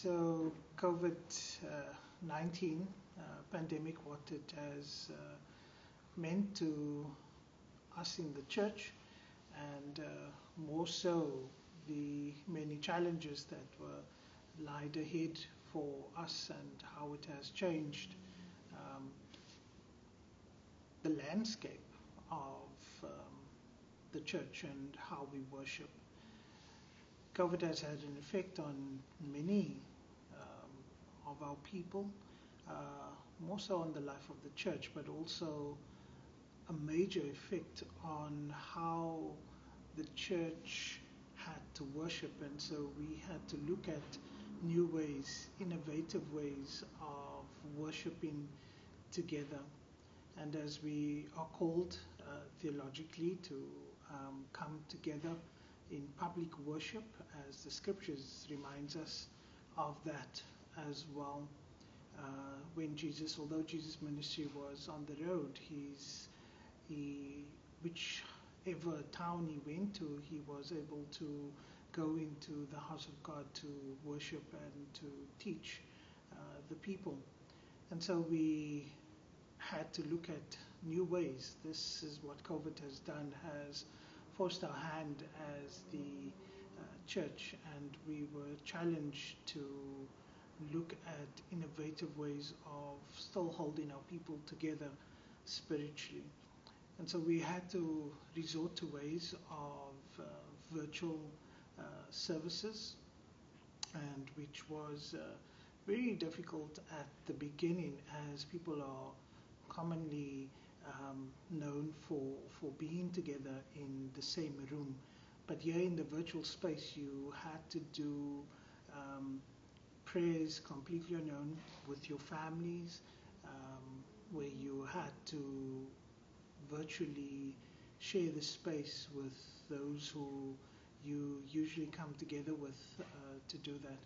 So COVID-19 pandemic, what it has meant to us in the church, and more so the many challenges that were lied ahead for us, and how it has changed um, the landscape of the church and how we worship. COVID has had an effect on many of our people, uh, more so on the life of the church, but also a major effect on how the church had to worship. And so we had to look at new ways, innovative ways of worshiping together. And as we are called theologically to come together in public worship, as the scriptures reminds us of that as well. Although Jesus' ministry was on the road, whichever town he went to, he was able to go into the house of God to worship and to teach the people. And so we had to look at new ways. This is what COVID has done, has forced our hand as the church, and we were challenged to look at innovative ways of still holding our people together spiritually. And so we had to resort to ways of virtual services, and which was very difficult at the beginning, as people are commonly known for being together in the same room. But here in the virtual space, you had to do prayers completely on your own with your families, where you had to virtually share the space with those who you usually come together with to do that.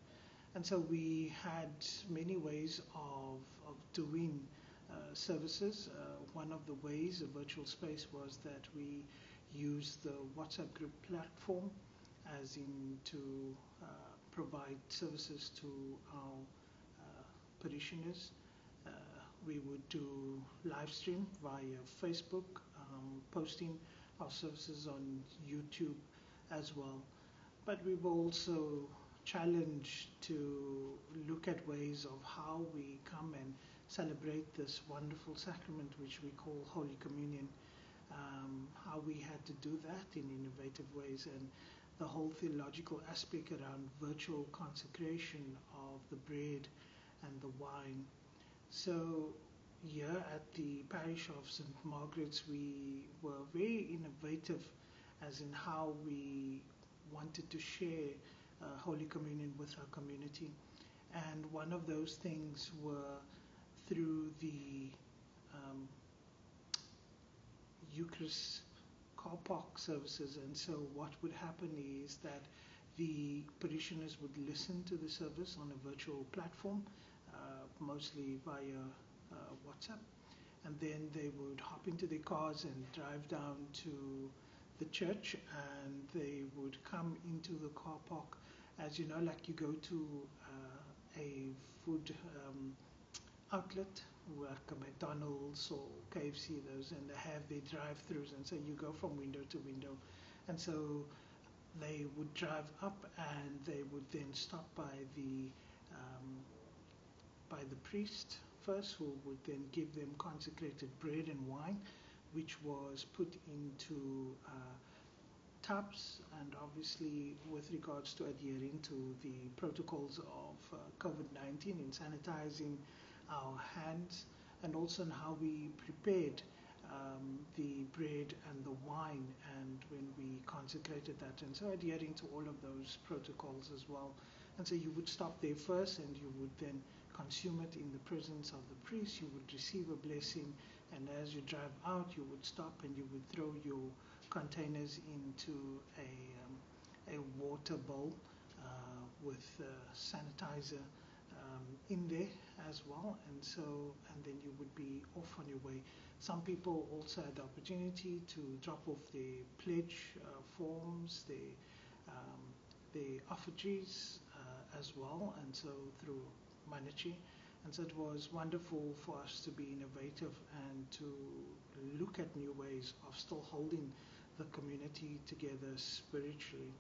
And so we had many ways of doing services. One of the ways, a virtual space, was that we used the WhatsApp group platform as in to provide services to our parishioners. We would do live stream via Facebook, posting our services on YouTube as well. But we were also challenged to look at ways of how we come and celebrate this wonderful sacrament which we call Holy Communion, how we had to do that in innovative ways, and the whole theological aspect around virtual consecration of the bread and the wine. So here at the parish of St. Margaret's, we were very innovative as in how we wanted to share Holy Communion with our community. And one of those things were through the Eucharist car park services. And so what would happen is that the parishioners would listen to the service on a virtual platform, mostly via WhatsApp, and then they would hop into their cars and drive down to the church, and they would come into the car park, as you know, like you go to a food outlet like a McDonald's or KFC, those, and they have their drive-throughs, and so you go from window to window. And so they would drive up, and they would then stop by the priest first, who would then give them consecrated bread and wine, which was put into tubs, and obviously with regards to adhering to the protocols of COVID-19 in sanitizing our hands, and also in how we prepared the bread and the wine, and when we consecrated that, and so adhering to all of those protocols as well. And so you would stop there first, and you would then consume it in the presence of the priest. You would receive a blessing, and as you drive out, you would stop and you would throw your containers into a water bowl with sanitizer in there as well, and then you would be off on your way. Some people also had the opportunity to drop off their pledge forms, the offertories as well, and so through monetary. And so it was wonderful for us to be innovative and to look at new ways of still holding the community together spiritually.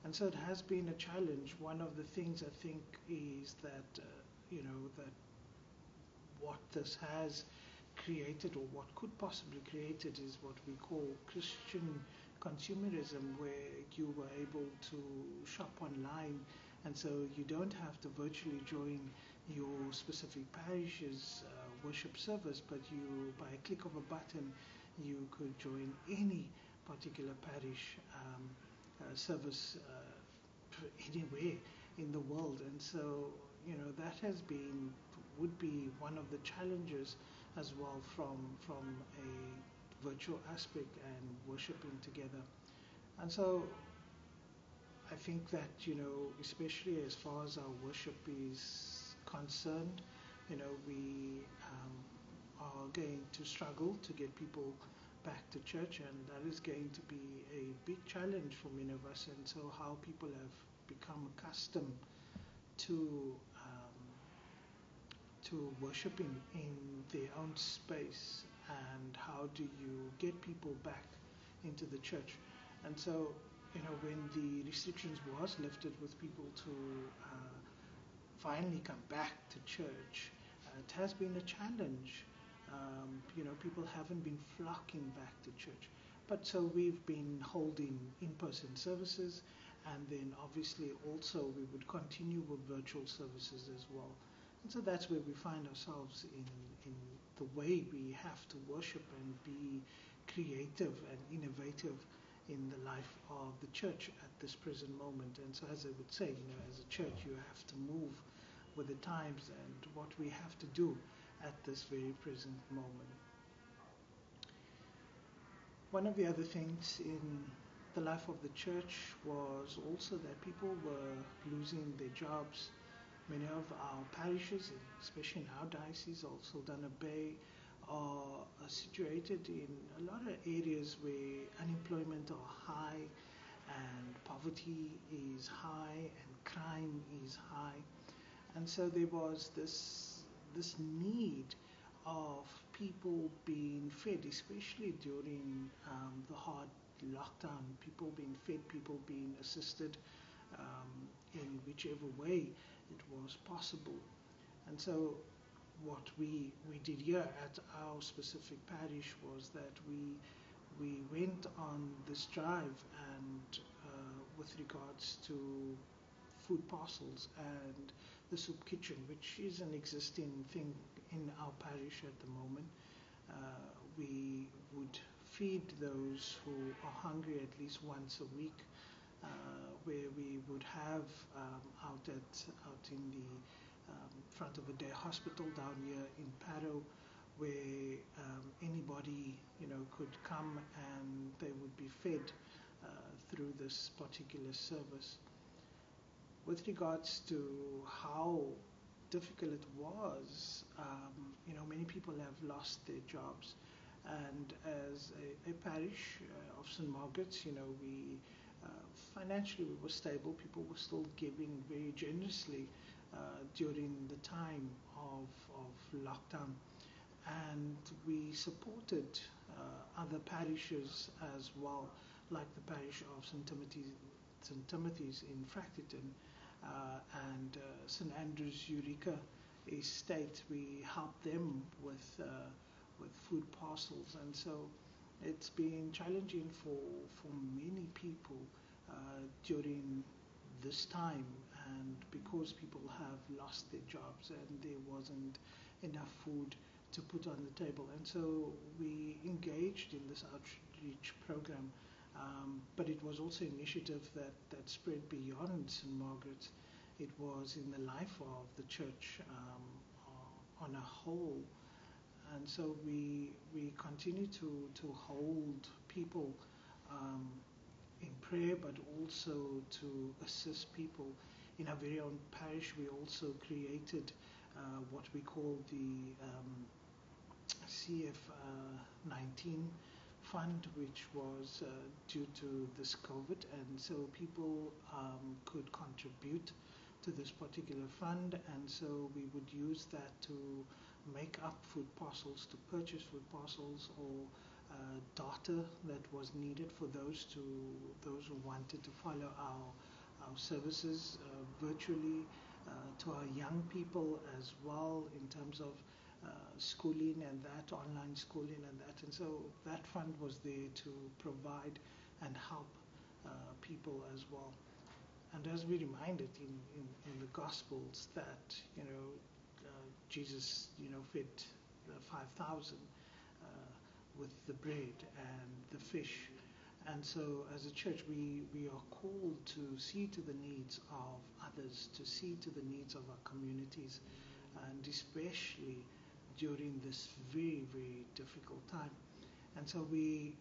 And so it has been a challenge. One of the things I think is that, that what this has created, or what could possibly create it, is what we call Christian consumerism, where you were able to shop online, and so you don't have to virtually join your specific parish's worship service, but you, by a click of a button, you could join any particular parish service anywhere in the world. And so, that has been, would be one of the challenges as well from a virtual aspect and worshiping together. And so I think that, especially as far as our worship is concerned, we are going to struggle to get people back to church, and that is going to be a big challenge for many of us. And so how people have become accustomed to worshiping in their own space, and how do you get people back into the church. And so, when the restrictions was lifted with people to finally come back to church, it has been a challenge. People haven't been flocking back to church. But so we've been holding in-person services, and then obviously also we would continue with virtual services as well. And so that's where we find ourselves in the way we have to worship and be creative and innovative in the life of the church at this present moment. And so, as I would say, as a church, you have to move with the times and what we have to do at this very present moment. One of the other things in the life of the church was also that people were losing their jobs. Many of our parishes, especially in our diocese, also Dana Bay, are situated in a lot of areas where unemployment are high and poverty is high and crime is high. And so there was this need of people being fed, especially during the hard lockdown, people being fed, people being assisted in whichever way it was possible. And so what we did here at our specific parish was that we went on this drive, and with regards to food parcels and the soup kitchen, which is an existing thing in our parish at the moment, we would feed those who are hungry at least once a week, where we would have out in the front of a day hospital down here in Paro, where anybody could come and they would be fed through this particular service. With regards to how difficult it was, many people have lost their jobs, and as a parish of St. Margaret's, we financially we were stable. People were still giving very generously during the time of lockdown, and we supported other parishes as well, like the parish of St. Timothy's in Frackerton, and St. Andrew's Eureka Estate. We helped them with food parcels, and so it's been challenging for many people during this time, and because people have lost their jobs and there wasn't enough food to put on the table. And so we engaged in this outreach program, but it was also an initiative that spread beyond St. Margaret's. It was in the life of the church on a whole. And so we continue to hold people in prayer, but also to assist people. In our very own parish, we also created what we call the CF19 fund which was due to this COVID, and so people could contribute to this particular fund, and so we would use that to make up food parcels, to purchase food parcels, or data that was needed for those who wanted to follow our services virtually, to our young people as well in terms of schooling and that, online schooling and that. And so that fund was there to provide and help people as well. And as we reminded in the Gospels that, Jesus, fed the 5,000 with the bread and the fish. And so as a church, we are called to see to the needs of others, to see to the needs of our communities, and especially during this very, very difficult time. And so we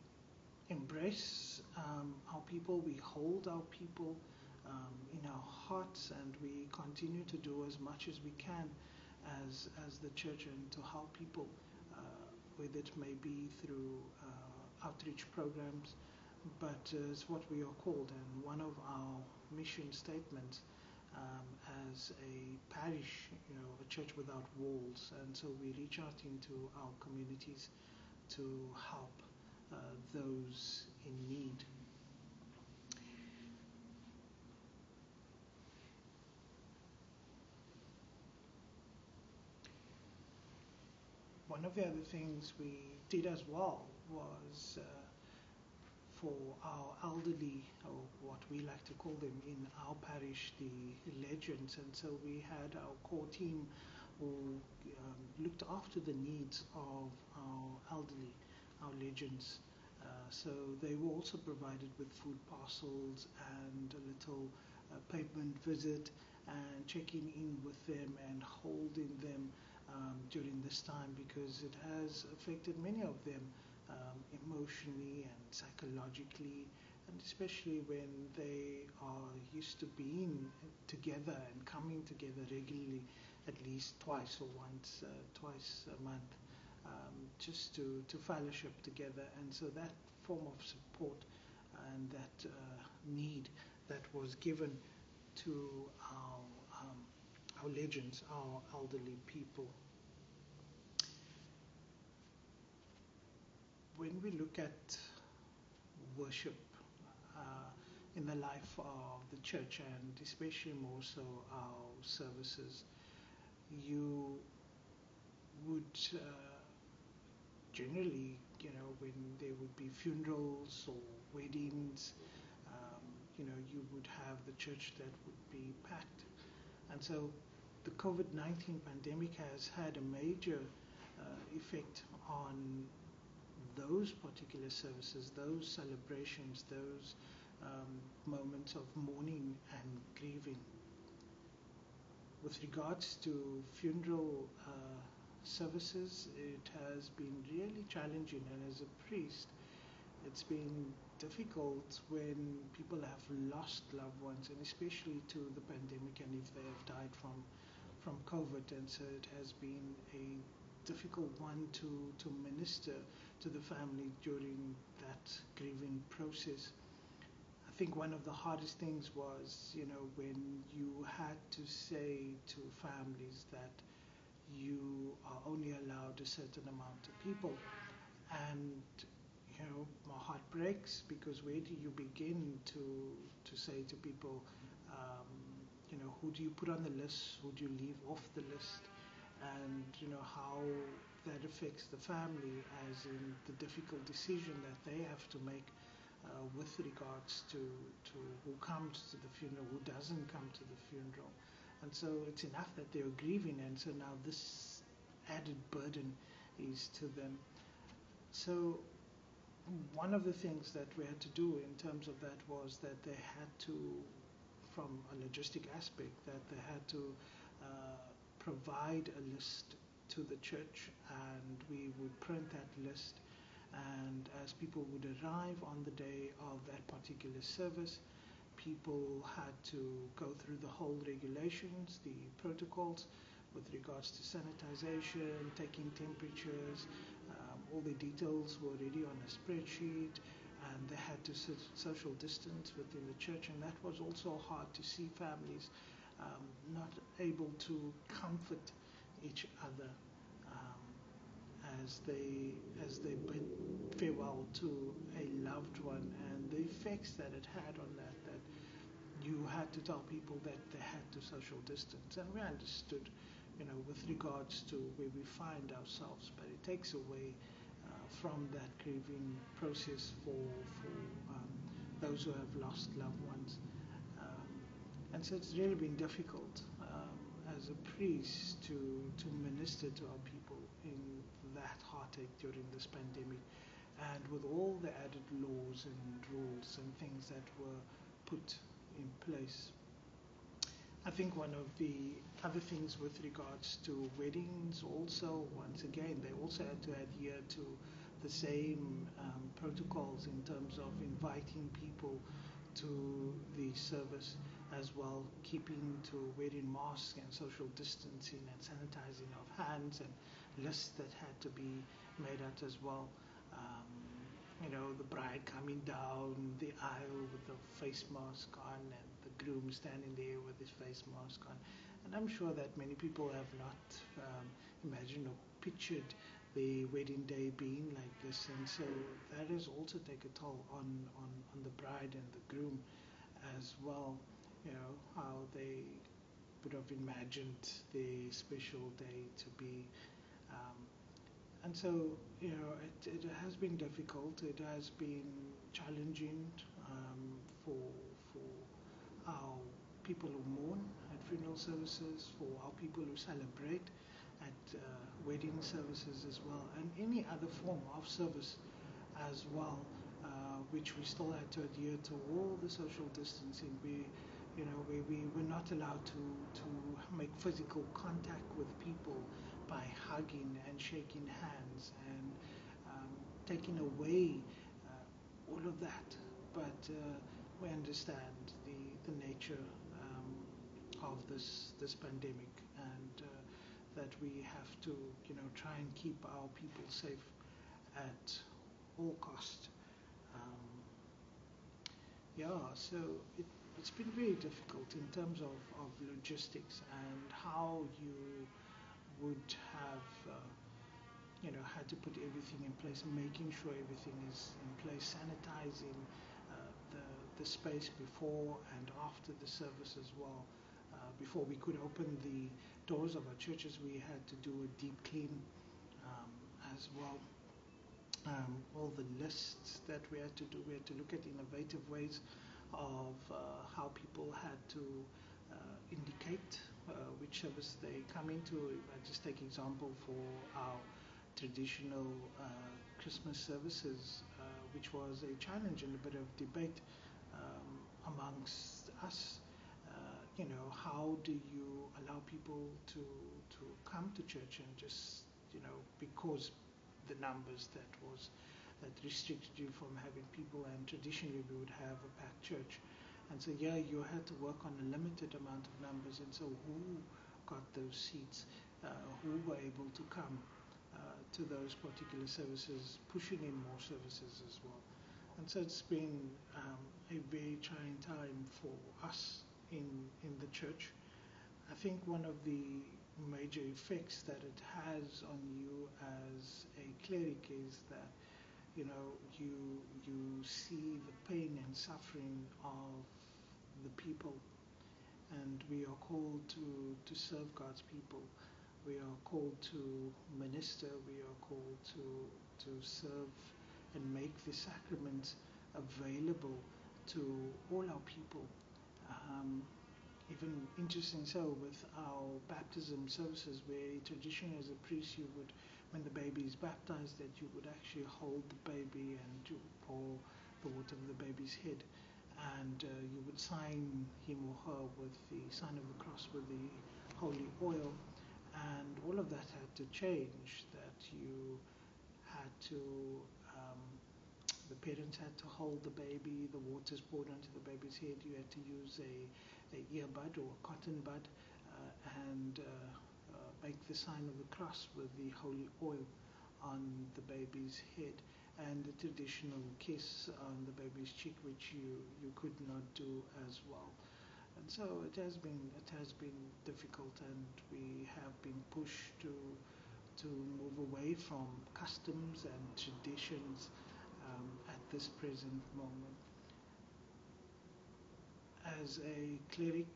embrace our people, we hold our people in our hearts, and we continue to do as much as we can as the church, and to help people, whether it may be through outreach programs, but it's what we are called. And one of our mission statements as a parish, a church without walls, and so we reach out into our communities to help those in need. One of the other things we did as well was for our elderly, or what we like to call them in our parish, the legends. And so we had our core team who looked after the needs of our elderly, our legends. So they were also provided with food parcels and a little pavement visit, and checking in with them and holding them during this time, because it has affected many of them emotionally and psychologically, and especially when they are used to being together and coming together regularly, at least twice a month, just to fellowship together. And so that form of support and that need that was given to our legends, our elderly people. When we look at worship in the life of the church, and especially more so our services, you would generally, when there would be funerals or weddings, you would have the church that would be packed. And so the COVID-19 pandemic has had a major effect on those particular services, those celebrations, those moments of mourning and grieving. With regards to funeral services, it has been really challenging, and as a priest, it's been difficult when people have lost loved ones, and especially to the pandemic, and if they have died from COVID. And so it has been a difficult one to minister to the family during that grieving process. I think one of the hardest things was, when you had to say to families that you are only allowed a certain amount of people. And my heart breaks, because where do you begin to say to people, who do you put on the list, who do you leave off the list, and how that affects the family, as in the difficult decision that they have to make with regards to who comes to the funeral, who doesn't come to the funeral. And so it's enough that they're grieving, and so now this added burden is to them. So one of the things that we had to do in terms of that was that they had to, from a logistic aspect, that they had to provide a list to the church, and we would print that list, and as people would arrive on the day of that particular service, people had to go through the whole regulations, the protocols with regards to sanitization, taking temperatures, all the details were already on a spreadsheet, and they had to social distance within the church, and that was also hard to see families not able to comfort each other um, as they bid farewell to a loved one, and the effects that it had on that you had to tell people that they had to social distance, and we understood, with regards to where we find ourselves, but it takes away from that grieving process for those who have lost loved ones. Um, and so it's really been difficult as a priest to minister to our people in that heartache during this pandemic, and with all the added laws and rules and things that were put in place. I think one of the other things with regards to weddings also, once again, they also had to adhere to the same protocols in terms of inviting people to the service as well, keeping to wearing masks and social distancing and sanitizing of hands, and lists that had to be made out as well. Um, the bride coming down the aisle with the face mask on, and the groom standing there with his face mask on. And I'm sure that many people have not imagined or pictured the wedding day being like this, and so that has also taken a toll on the bride and the groom as well. How they would have imagined the special day to be. Um, and so, it has been difficult. It has been challenging for our people who mourn at funeral services, for our people who celebrate at wedding services as well, and any other form of service as well, which we still had to adhere to all the social distancing. Where we were not allowed to make physical contact with people by hugging and shaking hands and taking away all of that. But we understand the nature of this pandemic, and that we have to try and keep our people safe at all cost. Um, so it's been very difficult in terms of logistics and how you would have had to put everything in place, making sure everything is in place, sanitizing the space before and after the service as well. Before we could open the doors of our churches, we had to do a deep clean as well. All the lists that we had to do, we had to look at innovative ways of how people had to indicate which service they come into. I just take example for our traditional Christmas services, which was a challenge and a bit of debate amongst us. How do you allow people to come to church and just, because the numbers that restricted you from having people, and traditionally we would have a packed church. And so you had to work on a limited amount of numbers, and so who got those seats, who were able to come to those particular services, pushing in more services as well. And so it's been a very trying time for us in the church. I think one of the major effects that it has on you as a cleric is that you see the pain and suffering of the people, and we are called to serve God's people. We are called to minister. We are called to serve and make the sacraments available to all our people. Even interesting so with our baptism services, where traditionally as a priest you would, when the baby is baptized, that you would actually hold the baby and you pour the water of the baby's head, and you would sign him or her with the sign of the cross with the holy oil, and all of that had to change. That you had to the parents had to hold the baby, the water's poured onto the baby's head, you had to use a earbud or a cotton bud and make the sign of the cross with the holy oil on the baby's head, and the traditional kiss on the baby's cheek, which you could not do as well. And so it has been difficult, and we have been pushed to move away from customs and traditions at this present moment. As a cleric,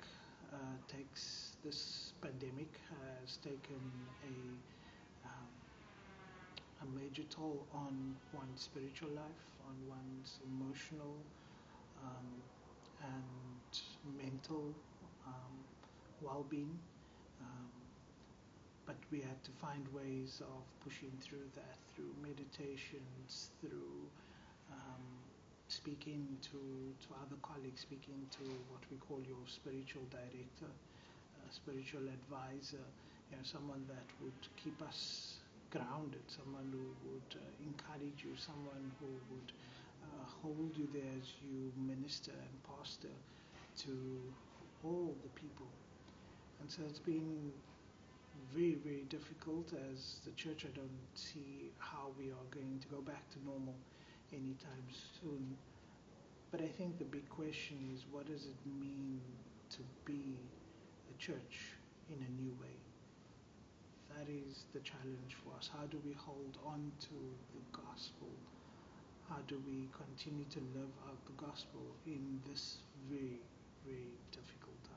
takes this pandemic has taken um, a major toll on one's spiritual life, on one's emotional um, and mental um, well-being. Um, but we had to find ways of pushing through that, through meditations, through um, speaking to other colleagues, speaking to what we call your spiritual director, spiritual advisor, someone that would keep us grounded, someone who would encourage you, someone who would hold you there as you minister and pastor to all the people. And so it's been very, very difficult. As the church, I don't see how we are going to go back to normal anytime soon. But I think the big question is, what does it mean to be a church in a new way? That is the challenge for us. How do we hold on to the gospel? How do we continue to live out the gospel in this very, very difficult time?